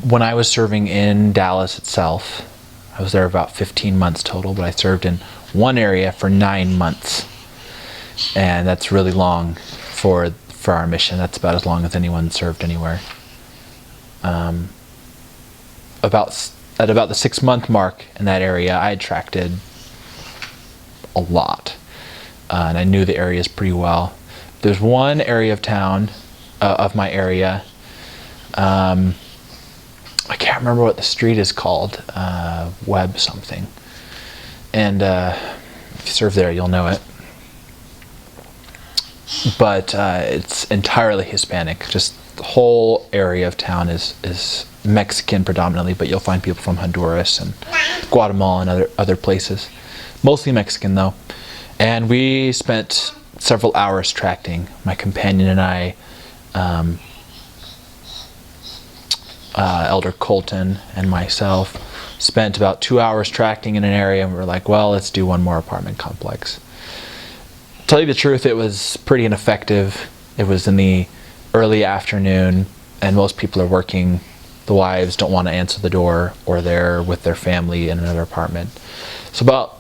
When I was serving in Dallas itself, I was there about 15 months total, but I served in one area for 9 months. And that's really long for our mission. That's about as long as anyone served anywhere. At about the 6-month mark in that area, I had tracted a lot. And I knew the areas pretty well. There's one area of town, of my area, I can't remember what the street is called, Webb something. And if you serve there, you'll know it. But it's entirely Hispanic. Just the whole area of town is Mexican predominantly, but you'll find people from Honduras and Guatemala and other places. Mostly Mexican though. And we spent several hours tracting. My companion and I, Elder Colton and myself, spent about 2 hours tracting in an area, and we were like, well, let's do one more apartment complex. To tell you the truth, it was pretty ineffective. It was in the early afternoon, and most people are working. The wives don't want to answer the door, or they're with their family in another apartment. So about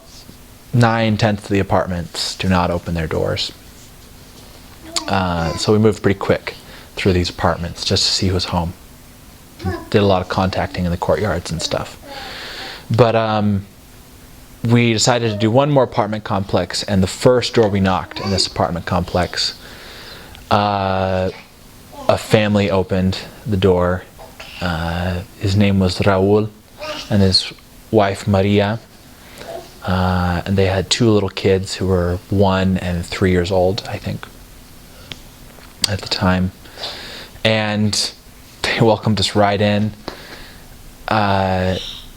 9/10 of the apartments do not open their doors. So we moved pretty quick through these apartments just to see who was home. Did a lot of contacting in the courtyards and stuff. But we decided to do one more apartment complex, and the first door we knocked in this apartment complex, a family opened the door. His name was Raul and his wife Maria, and they had 2 little kids who were 1 and 3 years old, I think, at the time. And they welcomed us right in.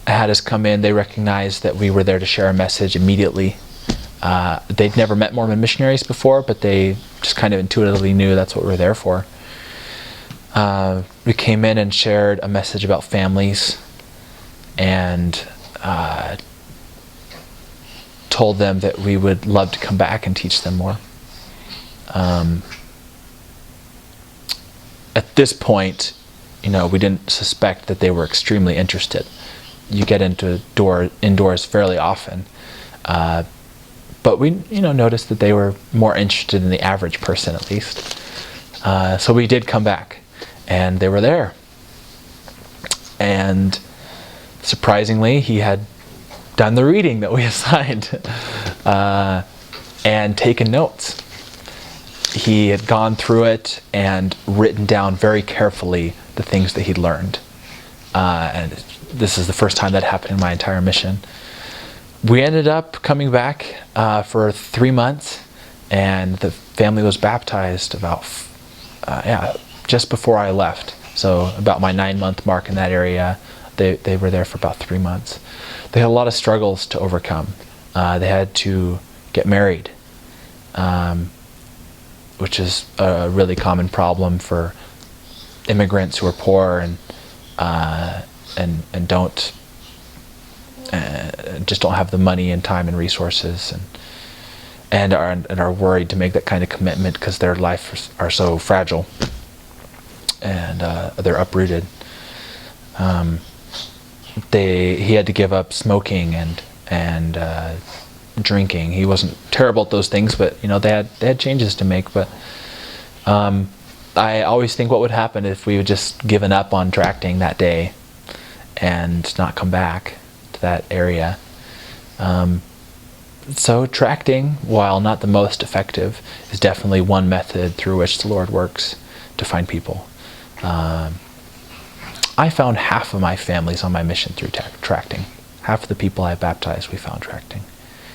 Had us come in. They recognized that we were there to share a message immediately. They'd never met Mormon missionaries before, but they just kind of intuitively knew that's what we were there for. We came in and shared a message about families, and told them that we would love to come back and teach them more. At this point, we didn't suspect that they were extremely interested. You get indoors fairly often, but we noticed that they were more interested in the average person, at least. So we did come back, and they were there. And surprisingly, he had done the reading that we assigned, and taken notes. He had gone through it and written down very carefully the things that he'd learned. And this is the first time that happened in my entire mission. We ended up coming back for 3 months, and the family was baptized about, just before I left. So about my 9-month mark in that area, they were there for about 3 months. They had a lot of struggles to overcome. They had to get married, which is a really common problem for immigrants who are poor and just don't have the money and time and resources, and are worried to make that kind of commitment because their lives are so fragile, and they're uprooted. He had to give up smoking and drinking. He wasn't terrible at those things, but they had changes to make. But I always think what would happen if we had just given up on tracting that day and not come back to that area. So tracting, while not the most effective, is definitely one method through which the Lord works to find people. I found half of my families on my mission through tracting. Half of the people I baptized, we found tracting.